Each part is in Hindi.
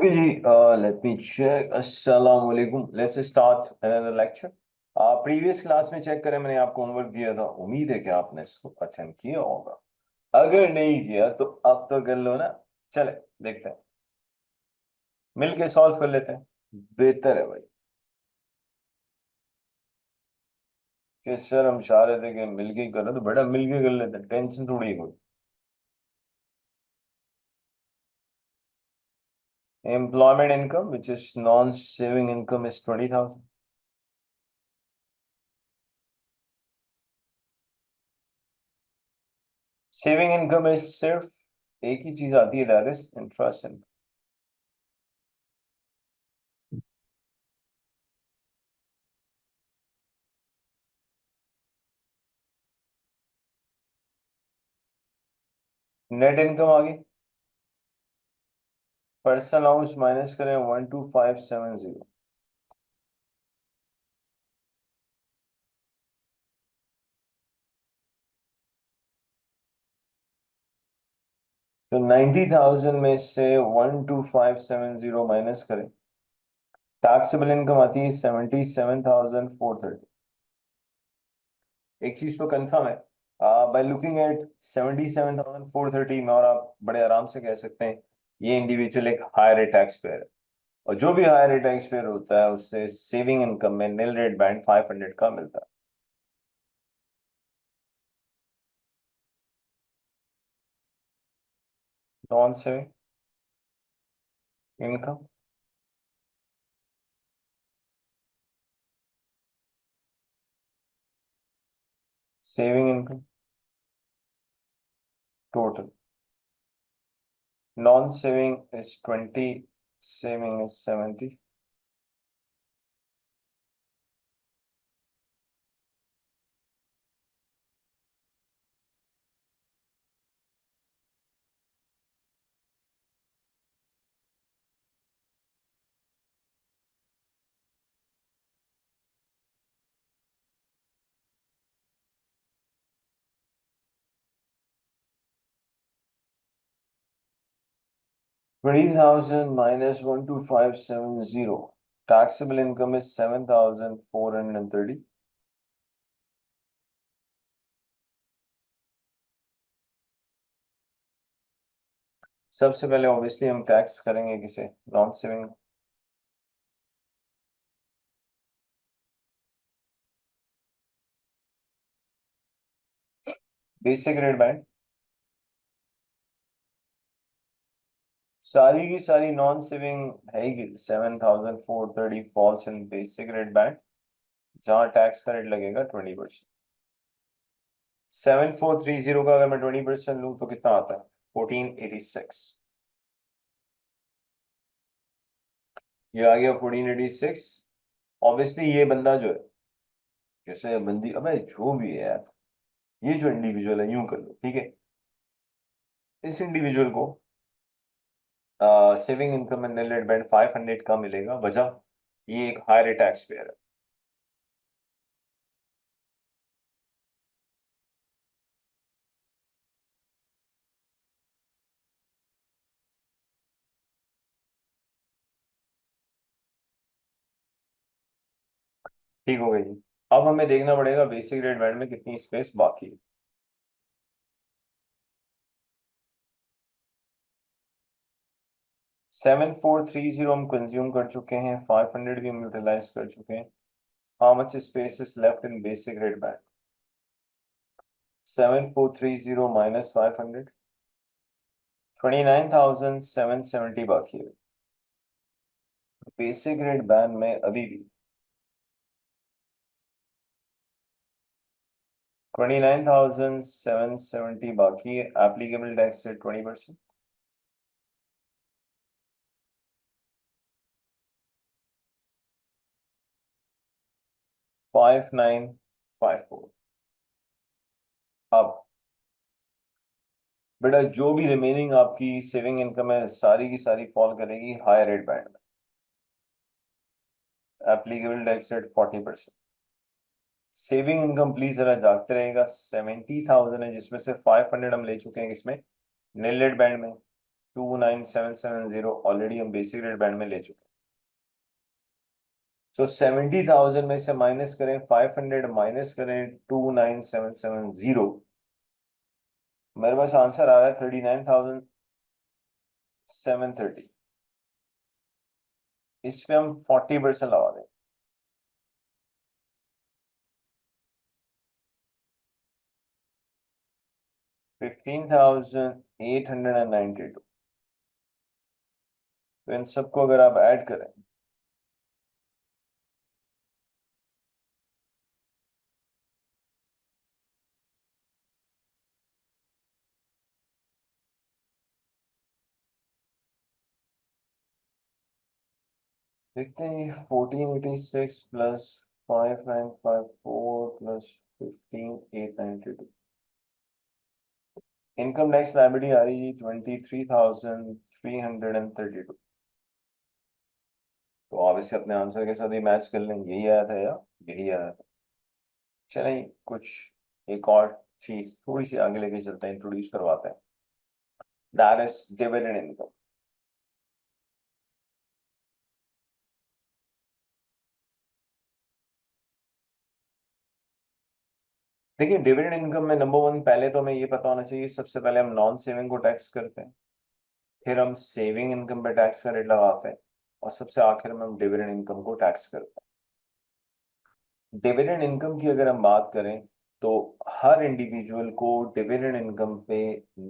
Okay, ji, let me check. Assalamu alaikum. Let's start another lecture. Previous class में चेक करें, मैंने आपको होमवर्क दिया था। उम्मीद है कि आपने इसको अटेंड किया होगा। अगर नहीं किया तो अब तो कर लो ना। चले देखते हैं, मिल के सॉल्व कर लेते हैं। बेहतर है भाई कि सर हम चाह रहे थे कि मिल के ही करो, तो बेटा मिल के कर लेते हैं, टेंशन थोड़ी है कोई। Employment income which is non saving income is 20,000। Saving income is सिर्फ एक ही चीज आती है, that is interest income. Net income आ गई। पर्सनल हाउस माइनस करें 12570, तो 90,000 में से 12570 माइनस करें। टैक्सेबल इनकम आती है 77,430। एक चीज तो कंफर्म है, बाय लुकिंग एट 77,430 में और आप बड़े आराम से कह सकते हैं ये इंडिविजुअल एक हायर रेट टैक्स पेयर है। और जो भी हायर रेट टैक्स पेयर होता है उससे सेविंग इनकम में निल रेट बैंड 500 का मिलता है। Non saving income, saving income total. Non-saving is 20, saving is 70. $20,000 minus 12570. Taxable income is 7,430. सबसे पहले ऑब्वियसली हम टैक्स करेंगे किसे, non saving. Basic rate band, सारी की सारी नॉन सेविंग है ही 7,430 falls in basic rate band, जहां टैक्स का रेट लगेगा 20%। 7430 का अगर मैं 20% लूँ तो कितना आता है, 1486। ये आ गया 1486। ऑब्वियसली ये बंदा जो है, जैसे बंदी, अबे जो भी है यार, ये जो इंडिविजुअल है, यूं कर लो ठीक है, इस इंडिविजुअल को saving income and net band 500 का मिलेगा, वजह ये एक हायर टैक्स पेयर है। ठीक हो गई जी। अब हमें देखना पड़ेगा बेसिक रेट बैंड में कितनी स्पेस बाकी है। 7430 हम कंज्यूम कर चुके हैं, 500 भी हम यूटिलाइज कर चुके हैं। How much space is left in basic rate band, 7430 minus 500, 29,770 बाकी है। बेसिक रेट बैंड में अभी भी 29,770 बाकी है। Applicable tax rate 20%। 5954। अब बेटा जो भी रिमेनिंग आपकी सेविंग इनकम है सारी की सारी फॉल करेगी हायर रेट बैंड में। Applicable tax rate 40%। Saving income please जरा जागते रहेगा, 70,000 है जिसमें से 500 हम ले चुके हैं, किसमें, नील रेट बैंड में। 29770 ऑलरेडी हम बेसिक रेट बैंड में ले चुके हैं। सो 70,000 में से माइनस करें 500 माइनस करें 29770, मेरे पास आंसर आ रहा है 39,730। इस पे हम 40% लगा दें। 15,892। तो इन सबको अगर आप ऐड करें देखते हैं 1486 plus 5954 plus 15,892। Income tax liability आ रही है 23,332। तो आप इसे अपने आंसर के साथ ही मैच कर लें, यही आया था या यही आया था। चलें कुछ एक और चीज थोड़ी सी आगे लेके चलते हैं, इंट्रोड्यूस करवाते हैं, दैट इज डिविडेंड इनकम। देखिए डिविडेंड इनकम में नंबर वन, पहले तो हमें ये पता होना चाहिए, सबसे पहले हम नॉन सेविंग को टैक्स करते हैं, फिर हम सेविंग इनकम पे टैक्स का रेट लगाते हैं, और सबसे आखिर में हम डिविडेंड इनकम को टैक्स करते हैं। डिविडेंड इनकम की अगर हम बात करें तो हर इंडिविजुअल को डिविडेंड इनकम पे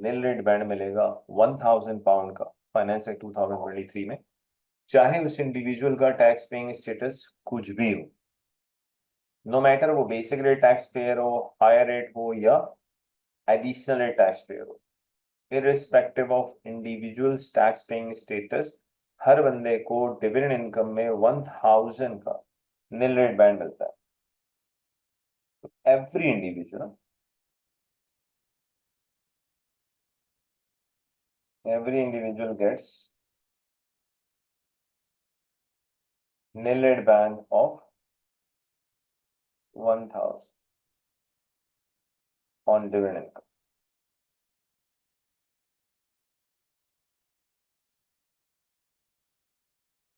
निल रेट बैंड मिलेगा 1,000 पाउंड का, फाइनेंस एक्ट 2023 में, चाहे उस इंडिविजुअल का टैक्स पेइंग स्टेटस कुछ भी हो, नो मैटर वो बेसिक रेट टैक्स पेयर हो, हायर रेट हो या एडिशनल रेट टैक्स पेयर हो, irrespective of individuals tax paying status, हर बंदे को डिविडेंड इनकम में 1,000 का निल रेट बैंड मिलता है। Every individual gets nil rate band of 1,000 on dividend income.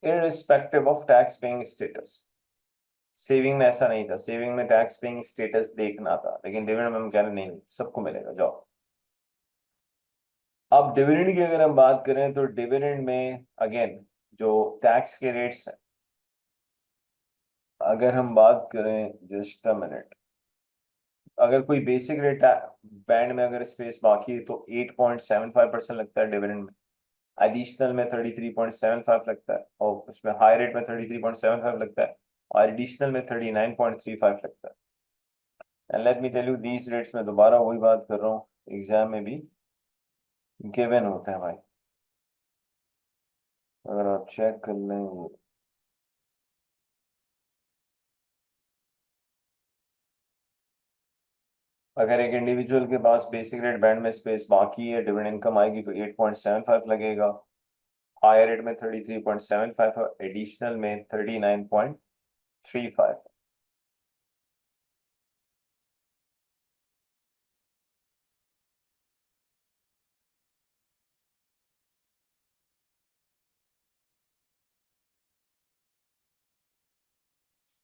irrespective of tax paying status। Saving में ऐसा नहीं था, सेविंग में टैक्स पेइंग स्टेटस देखना था, लेकिन डिविडेंड में हम कह रहे नहीं, सबको मिलेगा। जाओ अब डिविडेंड की अगर हम बात करें तो डिविडेंड में अगेन जो टैक्स के रेट्स हैं, अगर हम बात करें जस्ट अ मिनट, अगर कोई बेसिक रेट बैंड में अगर स्पेस बाकी है तो 8.75% लगता है डिविडेंड में, एडिशनल में 33.75 लगता है, और उसमें हाई रेट में 33.75 लगता है, और एडिशनल में 39.35 लगता है। And let me tell you these rates में दोबारा वही बात कर रहा हूँ, एग्जाम में भी गिवन होते हैं भाई, अगर आप चेक कर लें। अगर एक इंडिविजुअल के पास बेसिक रेट बैंड में स्पेस बाकी है, डिविडेंड इनकम आएगी तो 8.75 लगेगा, हायर रेट में 33.75 और एडिशनल में 39.35।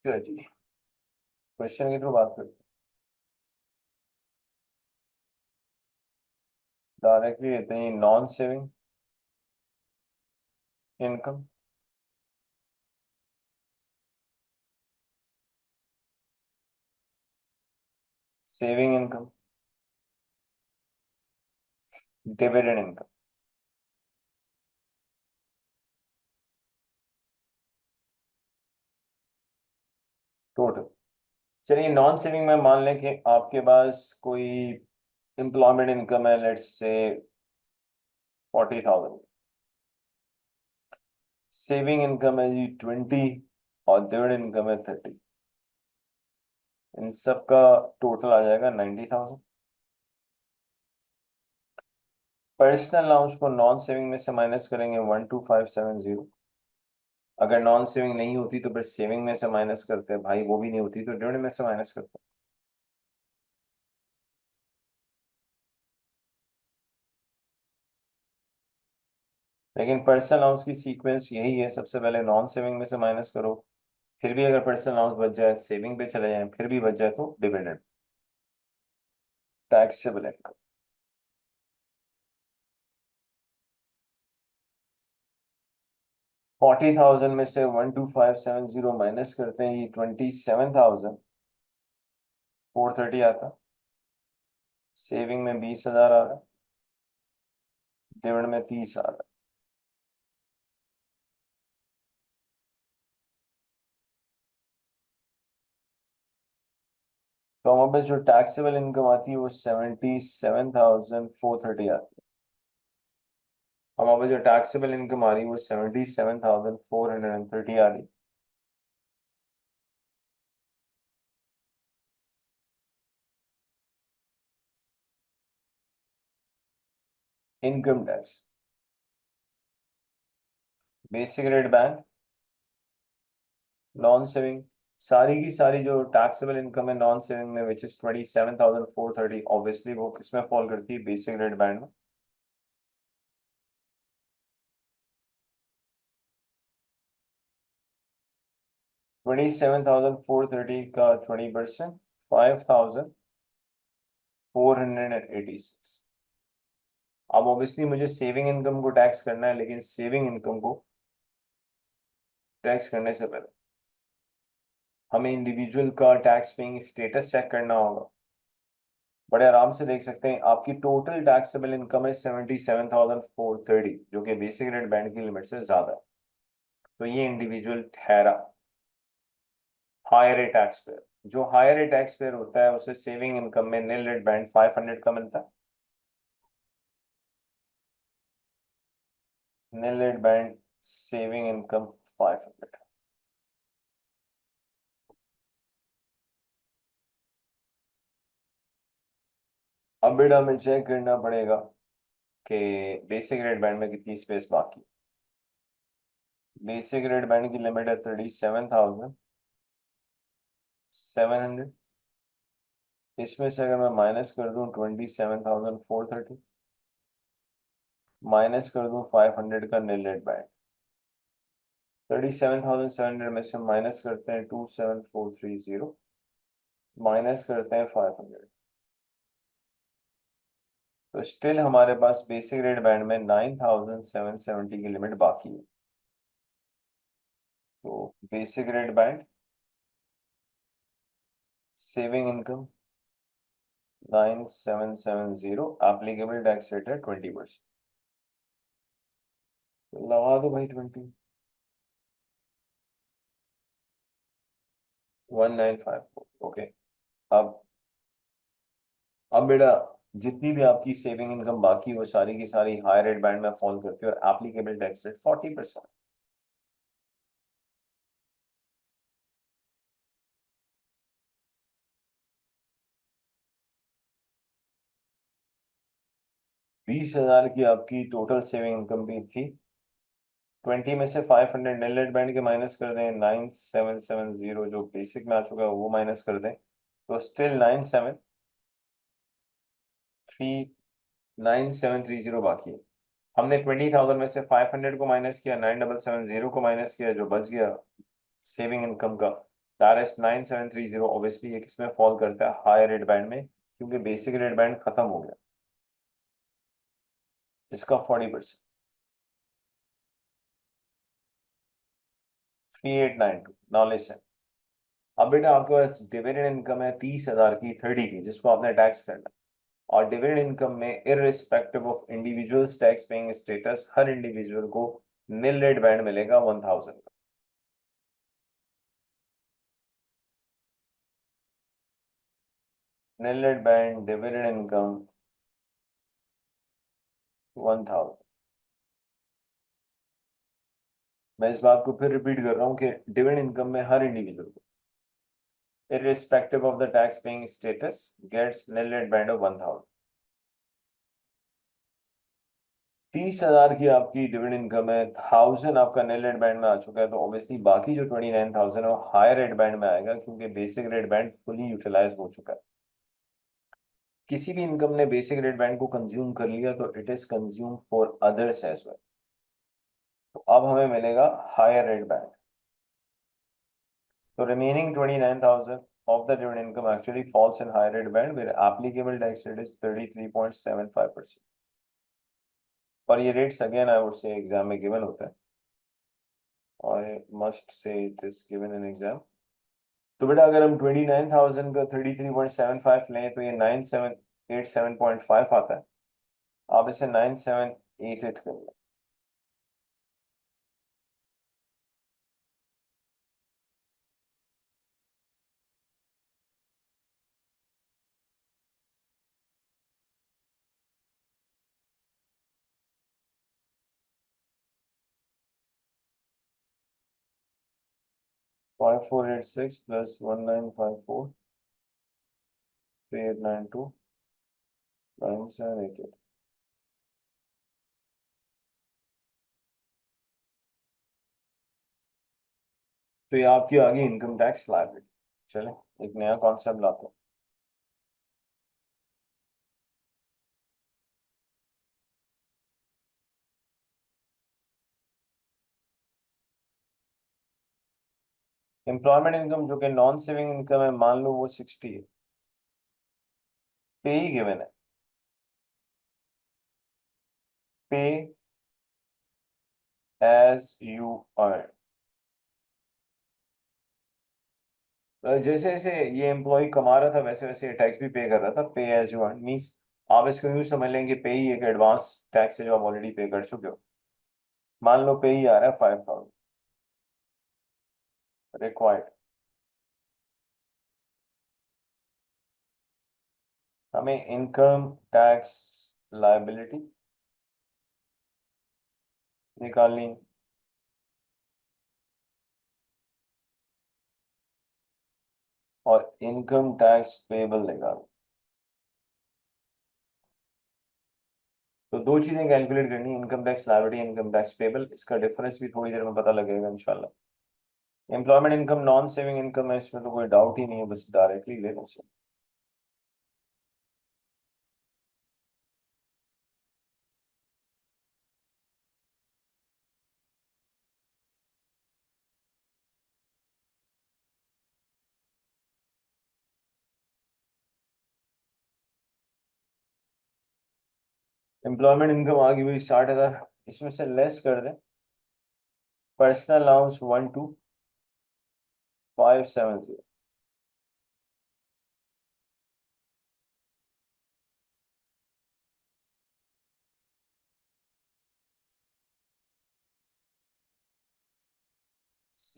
चलो जी, क्वेश्चन की तो बात करते हैं। डायरेक्टली लेते हैं non saving income, saving income, dividend income, total. चलिए नॉन सेविंग में मान लें कि आपके पास कोई एम्प्लॉयमेंट इनकम है, लेट्स से 40,000, सेविंग इनकम है जी 20, और डिविडेंड इनकम है 30, इन सब का टोटल आ जाएगा 90,000। पर्सनल अलाउंस को नॉन सेविंग में से माइनस करेंगे 12,570। अगर नॉन सेविंग नहीं होती तो फिर सेविंग में से माइनस करते हैं भाई, वो भी नहीं होती तो डिविडेंड में से माइनस करते हैं। लेकिन पर्सनल अलाउंस की सीक्वेंस यही है, सबसे पहले नॉन सेविंग में से माइनस करो, फिर भी अगर पर्सनल अलाउंस बच जाए सेविंग पे चले जाए, फिर भी बच जाए तो डिविडेंड, टैक्सेबल इनकम। 40,000 में से 12570 माइनस करते हैं, ये 27,430 आता। सेविंग में 20,000 आ रहा है, डिविडेंड में 30 आ रहा है। तो हमारे पास जो टैक्सेबल इनकम आती है वो 77,430 आती है। हमारे पास जो टैक्सेबल इनकम आ रही है वो 77,430 आ रही है। Income tax, basic rate bank, non saving, सारी की सारी जो टैक्सेबल इनकम है नॉन सेविंग में विच इज 27,430, ऑब्वियसली वो किसमें फॉल करती है, बेसिक रेट बैंड में। 27,430 का 20%, 5,486। अब ऑब्वियसली मुझे सेविंग इनकम को टैक्स करना है, लेकिन सेविंग इनकम को टैक्स करने से पहले हमें इंडिविजुअल का टैक्स पेइंग स्टेटस चेक करना होगा। बड़े आराम से देख सकते हैं आपकी टोटल टैक्सेबल इनकम है 77,430, जो कि बेसिक रेट बैंड की लिमिट से ज्यादा है। तो ये इंडिविजुअल ठहरा हायर ए टैक्स पेयर। जो हायर ए टैक्स पेयर होता है उसे सेविंग इनकम में निल रेट बैंड 500 का मिलता है। निल रेट बैंड सेविंग इनकम 500। अब बेटा हमें चेक करना पड़ेगा कि बेसिक रेट बैंड में कितनी स्पेस बाकी। बेसिक रेट बैंड की लिमिट है 37,700। इसमें से अगर मैं माइनस कर दूं 27,430, माइनस कर दूं 500 का निल रेट बैंड, 37,700 में से माइनस करते हैं 27,430, माइनस करते हैं 500, तो स्टिल हमारे पास बेसिक रेट बैंड में 9,770 की लिमिट बाकी है। तो basic rate band saving income 9,770, applicable tax rate है 20%। तो लगा दो भाई 20, 1954। ओके। अब अब बेटा जितनी भी आपकी सेविंग इनकम बाकी है, वो सारी की सारी हायर रेट बैंड में फॉल करती है, और एप्लीकेबल टैक्स रेट 40%। 20,000 की आपकी टोटल सेविंग इनकम भी थी, 20 में से 500 नेट रेट बैंड के माइनस कर दें, 9,770 जो बेसिक में आ चुका है वो माइनस कर दें, तो स्टिल 9,730 बाकी है। हमने 20,000 में से 500 को माइनस किया, 9,770 को माइनस किया, जो बच गया सेविंग इनकम का दैट इज 9,730। ऑब्वियसली ये किसमें फॉल करता है, हायर रेट बैंड में, क्योंकि बेसिक रेट बैंड खत्म हो गया। इसका 40%, 3892। नाउ लिसन, अब बेटा आपके पास डिविडेंड इनकम है 30,000 की, 30 की, जिसको आपने टैक्स करना है। और डिविडेंड इनकम में irrespective of individuals tax paying status her individual को निल रेट बैंड मिलेगा 1,000 का। निल रेट बैंड डिविडेंड इनकम 1,000। मैं इस बात को फिर रिपीट कर रहा हूँ कि डिविडेंड इनकम में हर इंडिविजुअल को irrespective of the tax paying status gets nil rate band of 1,000। 30,000 की आपकी डिविडेंड इनकम है, 1,000 आपका निल रेट बैंड में आ चुका है, तो ऑब्वियसली बाकी जो 29,000 है वो हायर रेट बैंड में आएगा, क्योंकि basic rate band fully utilise हो चुका है। किसी भी इनकम ने बेसिक रेट बैंड को कंज्यूम कर लिया तो it is consume for others as well. तो अब हमें मिलेगा हायर रेट बैंड। तो remaining 29,000 of the dividend income actually falls in higher rate band where applicable tax rate is 33.75%. और ये rates again I would say exam में गिवन होता है, और must say it is given in exam. तो बेटा अगर हम 29,000 का 33.75 लें तो ये 9787.5 आता है। आप इसे 9788 कर लें। 5486 प्लस 1954 3892 9788। तो ये आपकी आ गई इनकम टैक्स लायबिलिटी। चले एक नया कॉन्सेप्ट लाते हैं। एम्प्लॉयमेंट इनकम जो कि नॉन सेविंग इनकम है, मान लो वो 60 है, पे ही गिवन है, पे एज यू अर्न। जैसे जैसे ये एम्प्लॉय कमा रहा था वैसे वैसे ये टैक्स भी पे कर रहा था, पे एज यू अर्न मीन्स आप इसको यूं समझ लेंगे पे ही एक एडवांस टैक्स है जो आप ऑलरेडी पे कर चुके हो। मान लो पे ही आ रहा है 5,000 रिक्वायर्ड, हमें इनकम टैक्स लायबिलिटी निकालनी है। और इनकम टैक्स पेबल निकालना। तो दो चीजें कैलकुलेट करनी, income tax liability, income tax payable. इसका डिफरेंस भी थोड़ी देर में पता लगेगा इंशाल्लाह। Employment income non saving income है, इसमें तो कोई डाउट ही नहीं है, बस डायरेक्टली ले लो। एम्प्लॉयमेंट इनकम आ गई भाई 60,000, इसमें से लेस कर दें पर्सनल अलाउंस 12,570।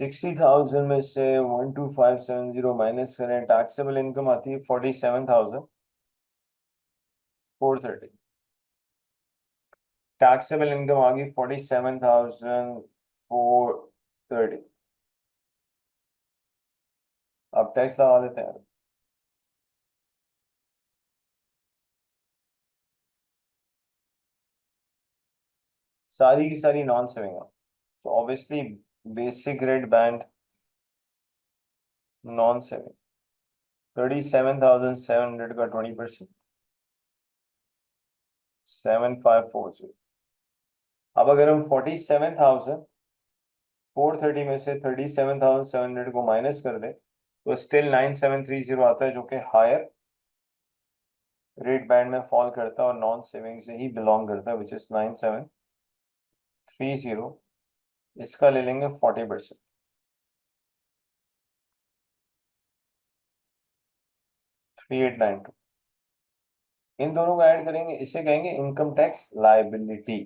60,000 में से 12,570 माइनस करें, टैक्सेबल इनकम आती है 47,430। टैक्सेबल इनकम आ गई 47,430। अब टैक्स लगा देते हैं। सारी की सारी नॉन सेविंग है, तो obviously basic rate band non saving 37,700 का 20%, 7,540। अब अगर हम 47,430 में से 37,700 को माइनस कर दें तो स्टिल 9,730 आता है, जो कि हायर रेट बैंड में फॉल करता है और नॉन सेविंग से ही बिलोंग करता है, विच इज 9,730। इसका ले लेंगे 40%, 3,892। इन दोनों को ऐड करेंगे, इसे कहेंगे इनकम टैक्स लायबिलिटी।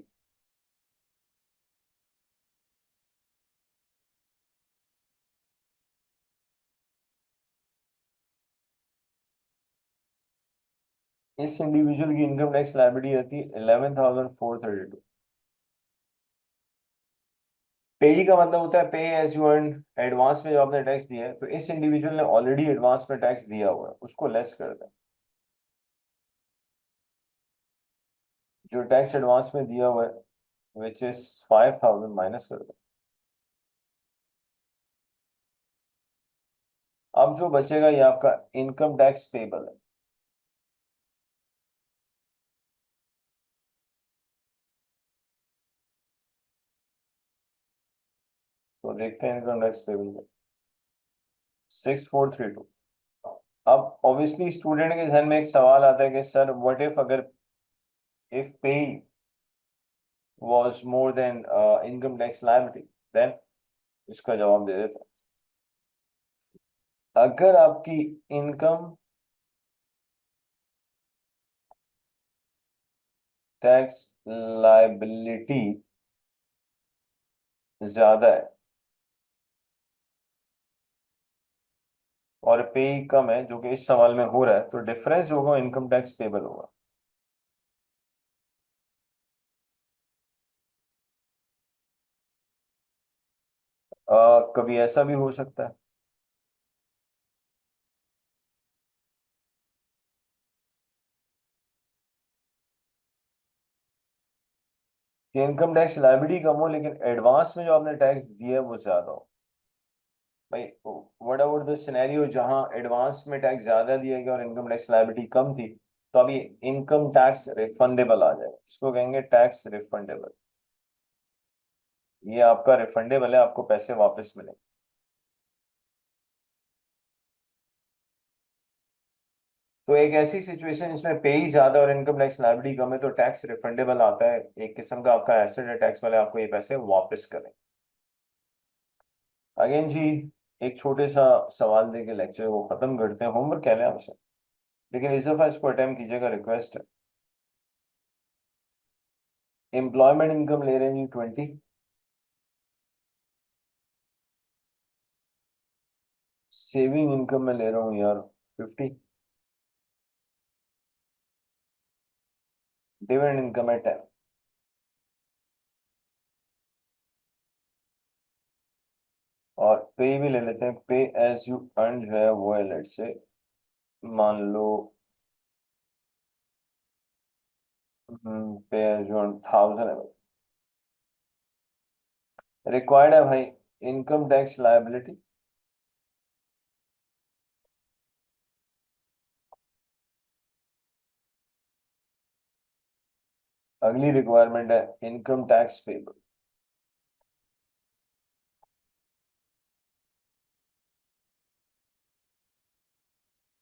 इस इंडिविजुअल की इनकम टैक्स लायबिलिटी आती है 11,432। पेई का मतलब होता है पे एज यू अर्न, एडवांस में जो आपने टैक्स दिया है, तो इस इंडिविजुअल ने ऑलरेडी एडवांस में टैक्स दिया हुआ है, उसको लेस कर दें। जो टैक्स एडवांस में दिया हुआ है विच इज 5,000 माइनस कर दें। अब जो बचेगा ये आपका इनकम टैक्स पेबल है। तो देखते हैं इनकम टैक्स पेबल 6432। अब ऑब्वियसली स्टूडेंट के जहन में एक सवाल आता है कि सर व्हाट इफ अगर इफ पे was more than income tax liability, then इसका जवाब दे देते हैं। अगर आपकी इनकम टैक्स लाइबिलिटी ज्यादा है और पे कम है, जो कि इस सवाल में हो रहा है, तो डिफरेंस होगा इनकम टैक्स पेबल होगा। कभी ऐसा भी हो सकता है कि इनकम टैक्स लाइबिलिटी कम हो लेकिन एडवांस में जो आपने टैक्स दिया है वो ज्यादा हो। भाई व्हाट अबाउट द सिनेरियो जहां एडवांस में टैक्स ज्यादा दिया गया और इनकम टैक्स लायबिलिटी कम थी, तो अभी इनकम टैक्स रिफंडेबल आ जाएगा, इसको कहेंगे टैक्स रिफंडेबल। ये आपका रिफंडेबल है, आपको पैसे वापस मिलेंगे। तो एक ऐसी सिचुएशन जिसमें पे ही ज्यादा और इनकम टैक्स लायबिलिटी कम है तो टैक्स रिफंडेबल आता है, एक किस्म का आपका एसेट है, टैक्स वाले आपको ये पैसे वापस करें। अगेन जी, एक छोटे सा सवाल दे के लेक्चर को खत्म करते हैं। होमवर्क कह लें आपसे, लेकिन इस दफा इसको अटेम्प्ट कीजिएगा, रिक्वेस्ट है। एम्प्लॉयमेंट इनकम ले रहे हैं जी 20, सेविंग इनकम में ले रहा हूँ यार 50, डिविडेंड इनकम है 10, और पे भी ले लेते हैं। पे एज यू अर्न जो है वो है, लेट से मान लो पे एज यू अर्न 1000 है। रिक्वायर्ड है भाई इनकम टैक्स लायबिलिटी, अगली रिक्वायरमेंट है इनकम टैक्स पेबल।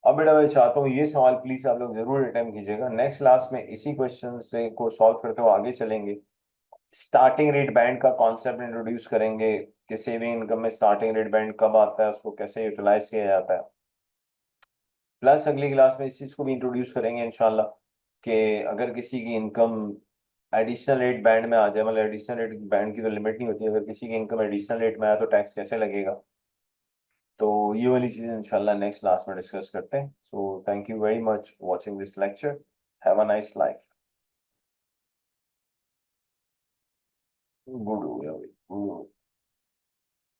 अब बेटा मैं चाहता हूँ ये सवाल प्लीज आप लोग जरूर अटेम्प्ट कीजिएगा। नेक्स्ट क्लास में इसी क्वेश्चन से को सॉल्व करते हुए आगे चलेंगे। स्टार्टिंग रेट बैंड का कॉन्सेप्ट इंट्रोड्यूस करेंगे कि सेविंग इनकम में स्टार्टिंग रेट बैंड कब आता है, उसको कैसे यूटिलाइज किया जाता है। प्लस अगली क्लास में इस चीज को भी इंट्रोड्यूस करेंगे इंशाल्लाह कि अगर किसी की इनकम एडिशनल रेट बैंड में आ जाए, मतलब एडिशनल रेट बैंड की तो लिमिट नहीं होती, अगर किसी की इनकम एडिशनल रेट में आए तो टैक्स कैसे लगेगा। तो ये वाली चीज़ इंशाल्लाह नेक्स्ट क्लास में डिस्कस करते हैं। So thank you very much watching this lecture. Have a nice life. Good हो गया भाई, good हो गया।